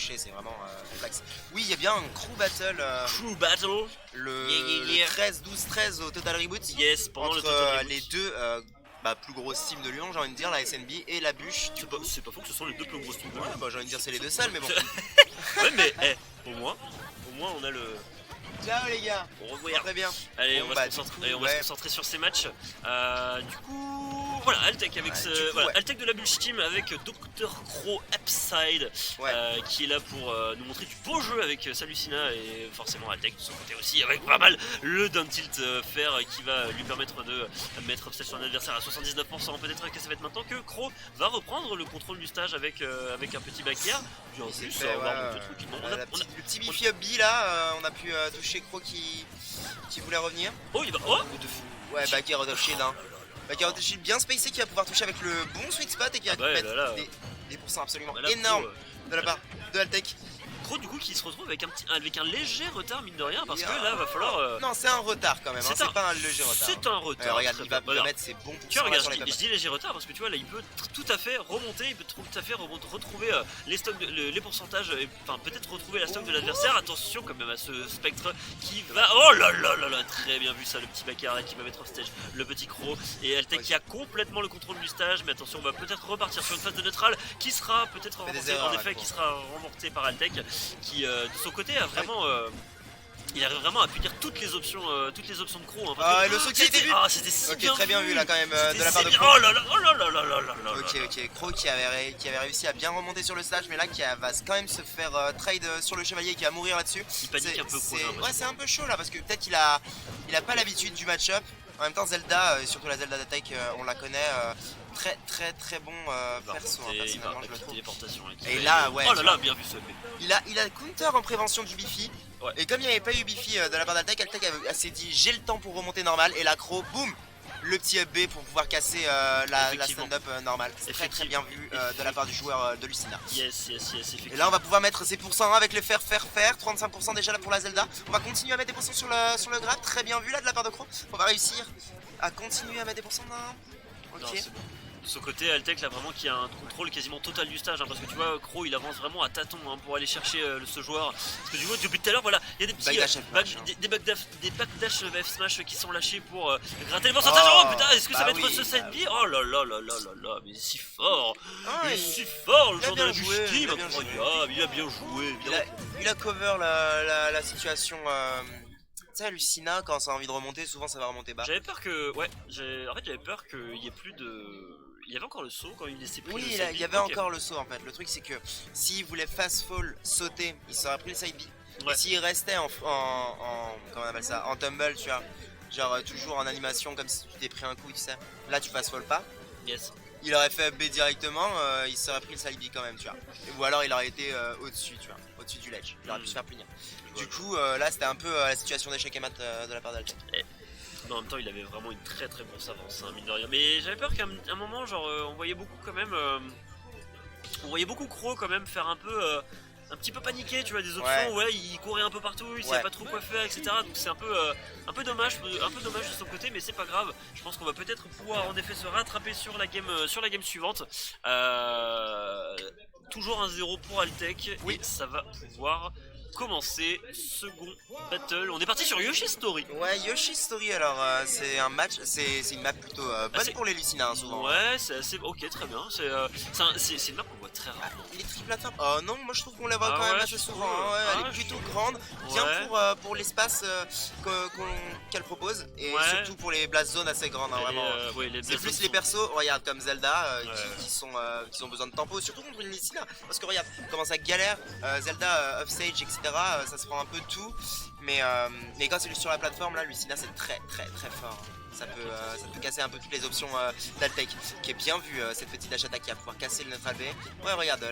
toucher, c'est vraiment complexe. Oui, il y a bien un crew battle. Crew battle. Le 13, 12, 13 au Total Reboot. Yes, pendant le entre Total Reboot. les deux plus grosses teams de Lyon, j'ai envie de dire, la SNB et la Bûche. C'est pas faux que ce sont les deux plus grosses teams. Ouais, bah j'ai envie de dire c'est les deux seuls, mais bon. Ouais, mais au moins on a le. Ciao les gars. On revoit. Très bien. Allez, Bon, on va se concentrer sur ces matchs. Du coup, voilà, Altec avec Altec de la Bulch Team avec Dr. Crow Upside qui est là pour nous montrer du beau jeu avec Salucina et forcément Altec de son côté aussi avec pas mal le down tilt faire qui va lui permettre de mettre Upside sur un adversaire à 79%. Peut-être que ça va être maintenant que Crow va reprendre le contrôle du stage avec un petit back air. Puis en plus, on va remonter tranquillement. Le petit Biffy Up B là, on a pu toucher Crow qui voulait revenir. Oh, il va. Oh ouais, back air out of shield. Back air out of shield bien spacé qui va pouvoir toucher avec le bon sweet spot et qui va mettre des pourcents absolument énormes de la part de Altec. Crow du coup qui se retrouve avec un léger retard mine de rien parce que là va falloir non, c'est un retard quand même, c'est pas un léger retard. C'est un retard. Regarde, il va mettre ses bons pourcents. Tu vois, regarde, je dis léger retard parce que tu vois là il peut tout à fait remonter, il peut tout à fait retrouver les stocks les pourcentages, enfin peut-être retrouver la stock de l'adversaire. Attention quand même à ce spectre qui va. Oh là là là là, très bien vu ça, le petit Baccarat qui va mettre off stage le petit Crow et Altec qui a complètement le contrôle du stage, mais attention on va peut-être repartir sur une phase de neutral qui sera peut-être qui sera remportée par Altec qui de son côté a vraiment il arrive vraiment à punir toutes les options de Crow. Et le saut qui a été vu. C'était si bien très bien vu là quand même de la part de Crow. Oh là là, oh là là là là là là. Ok, Crow qui avait réussi à bien remonter sur le stage, mais là qui va quand même se faire trade sur le chevalier et qui va mourir là-dessus. Il panique un peu Crow. Ouais, c'est un peu chaud là parce que peut-être qu'il a pas l'habitude du match-up. En même temps, Zelda, surtout la Zelda d'attaque, on la connaît, très bon perso, personnellement je le trouve. Et là, ouais. Oh là là, bien vu ça. Il a counter en prévention du Biffy. Et comme il n'y avait pas eu Biffy de la part d'Altec, Altec s'est dit j'ai le temps pour remonter normal. Et là, Crow, boum, le petit up B pour pouvoir casser la stand-up normale. C'est très bien vu de la part du joueur de Lucina. Yes, et là, on va pouvoir mettre ses pourcents avec le faire. 35% déjà là pour la Zelda. On va continuer à mettre des pourcents sur le grab. Très bien vu là de la part de Crow. On va réussir à continuer à mettre des pourcents. Ok. Non, de son côté, Altec là vraiment qui a un contrôle quasiment total du stage parce que tu vois Crow il avance vraiment à tâtons pour aller chercher ce joueur parce que du coup depuis tout à l'heure voilà il y a des petits des backdash F smash qui sont lâchés pour gratter le pourcentage. Oh putain, est-ce que ça va être ce side B? Oh là là là là là là, mais si fort, il est si fort le joueur de la Bush Team, incroyable, il a bien joué, il a cover la situation. Tu sais, Lucina, quand ça a envie de remonter, souvent ça va remonter bas. J'avais peur que. Ouais, j'avais peur qu'il y ait plus de. Il y avait encore le saut quand il laissait pris. Oui, il y avait encore le saut en fait. Le truc, c'est que s'il voulait fast fall sauter, il serait pris le side B. Et s'il restait en. Comment on appelle ça? En tumble, tu vois. Genre toujours en animation, comme si tu t'es pris un coup, tu sais. Là, tu fast fall pas. Yes. Il aurait fait B directement, il serait pris le side B quand même, tu vois. Ou alors il aurait été au-dessus, tu vois. Au-dessus du ledge. Il aurait pu se faire punir. Du coup, là, c'était un peu la situation d'échec et mat de la part d'Altec. Mais en même temps, il avait vraiment une très grosse avance, mine de rien. Mais j'avais peur qu'à un moment, genre, on voyait beaucoup quand même. On voyait beaucoup Crow quand même faire un petit peu paniquer, tu vois, des options. Il courait un peu partout, il savait pas trop quoi faire, etc. Donc c'est un peu dommage de son côté, mais c'est pas grave. Je pense qu'on va peut-être pouvoir en effet se rattraper sur la game suivante. Toujours 1-0 pour Altec. Et ça va pouvoir commencer second battle. On est parti sur Yoshi's Story. Ouais, Yoshi's Story, alors c'est un match, c'est une map plutôt bonne pour les Lucina souvent. Ouais, c'est assez. Ok, très bien. C'est une map qu'on voit très rarement. Les triplateformes. Oh non, moi je trouve qu'on la voit quand même assez souvent. Elle est plutôt grande, bien pour l'espace qu'elle propose. Et surtout pour les blast zones assez grandes, vraiment. C'est plus les persos, regarde, comme Zelda, qui ont besoin de tempo, surtout contre une Lucina. Parce que regarde comment ça galère, Zelda offstage, etc. Ça se prend un peu tout, mais quand c'est juste sur la plateforme là, Lucina c'est très fort. Ça peut casser un peu toutes les options d'Altec, qui est bien vu cette petite dash attack qui va pouvoir casser le neutral B. Ouais, regarde,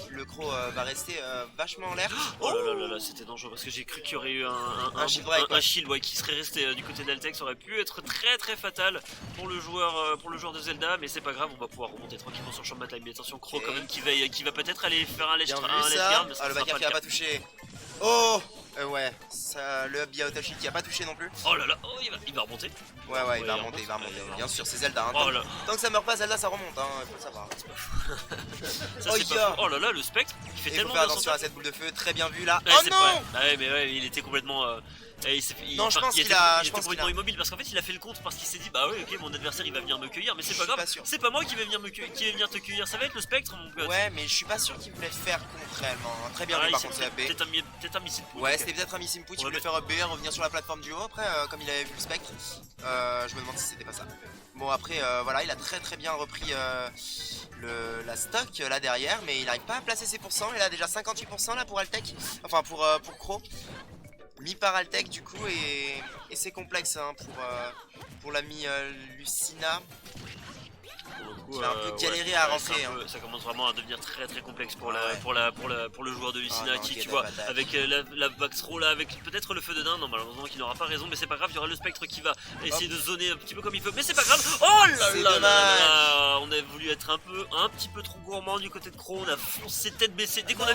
le Crow va rester vachement en l'air. Oh là là, c'était dangereux parce que j'ai cru qu'il y aurait eu un shield qui serait resté du côté d'Altec. Ça aurait pu être très fatal pour le joueur de Zelda, mais c'est pas grave, on va pouvoir remonter tranquillement sur le champ de bataille. Mais attention, Crow quand même qui va peut-être aller faire un ledge guard. Le backer qui va pas toucher. Oh, Ouais, ça, le up via auto shield qui a pas touché non plus. Oh là là, oh, il va remonter. Ouais, il va remonter, bien sûr, c'est Zelda. Hein. Oh là. Tant que ça meurt pas, Zelda ça remonte, hein, faut le savoir. Ça, c'est pas fou. Oh là là, le spectre, il fait tellement faut faire attention à cette boule de feu, très bien vu là. Ouais, oh non. Ouais, mais ouais, il était complètement. Non, je pense qu'il était complètement immobile parce qu'en fait il a fait le compte parce qu'il s'est dit bah oui ok mon adversaire il va venir me cueillir mais c'est pas grave, c'est pas moi qui vais venir te cueillir, ça va être le spectre mon pote. Ouais mais je suis pas sûr qu'il voulait faire contre réellement, très bien vu par contre c'est AB. Peut-être un missile put. Ouais c'était peut-être un missile put, il voulait faire AB, revenir sur la plateforme du haut après comme il avait vu le spectre, je me demande si c'était pas ça. Bon après voilà il a très bien repris la stock là derrière mais il arrive pas à placer ses pourcents, il a déjà 58% là pour Altec, enfin pour Crow. Mis par Altec du coup et c'est complexe hein, pour l'ami Lucina. Qui va un peu galérer à rentrer. Hein. Ça commence vraiment à devenir très complexe pour le joueur de Lucina qui tu vois avec la back throw là avec peut-être le feu de dinde, non malheureusement qui n'aura pas raison mais c'est pas grave, il y aura le spectre qui va essayer de zoner un petit peu comme il peut mais c'est pas grave. Oh là là, on a voulu être un petit peu trop gourmand du côté de Crow, on a foncé tête baissée dès qu'on a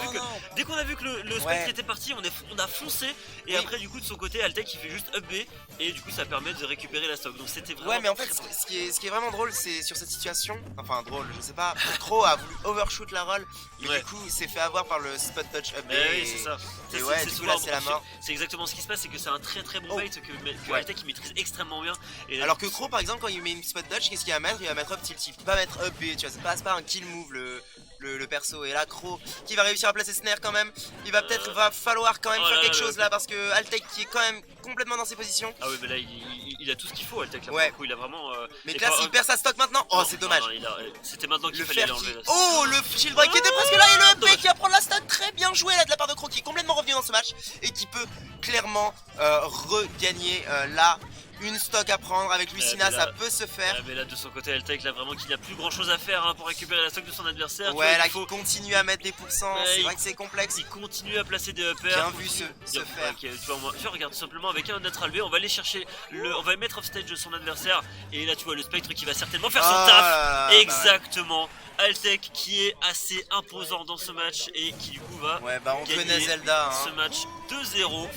vu que le spectre était parti, on a foncé et après du coup de son côté Altec il fait juste up B et du coup ça permet de récupérer la stock donc c'était vraiment. Ouais mais en fait ce qui est vraiment drôle c'est sur cette situation, enfin drôle je sais pas, Crow a voulu overshoot la roll mais du coup il s'est fait avoir par le spot touch up B oui c'est ça. Et ouais du coup là c'est la mort. C'est exactement ce qui se passe, c'est que c'est un très bon bait que Altec il maîtrise extrêmement bien. Et alors que Crow par exemple quand il met une spot touch qu'est-ce qu'il va mettre? Il va mettre up tilt, il peut pas mettre up B, tu vois c'est pas un kill move le perso et là Crow qui va réussir à placer snare quand même, il va peut-être va falloir quand même faire quelque chose là parce que Altec qui est quand même complètement dans ses positions. Ah ouais mais là il a tout ce qu'il faut Altec là pour le coup, il a vraiment mais là s'il perd sa stock maintenant, oh c'est dommage. C'était maintenant qu'il fallait l'enlever. Oh le shield break qui était presque là et le EP qui va prendre la stock, très bien joué là de la part de Crow qui est complètement revenu dans ce match et qui peut clairement regagner là. Une stock à prendre avec Lucina, ça peut se faire. Mais là de son côté Altec là vraiment qu'il n'a plus grand chose à faire hein, pour récupérer la stock de son adversaire. Ouais là il continue à mettre des pourcents, c'est vrai que c'est complexe. Il continue à placer des uppers. Bien vu se faire. Tu vois moi je regarde tout simplement avec un natural B, on va aller chercher on va mettre off stage de son adversaire. Et là tu vois le spectre qui va certainement faire son taf. Exactement. Altec qui est assez imposant dans ce match et qui du coup va on connaît Zelda, ce match 2-0.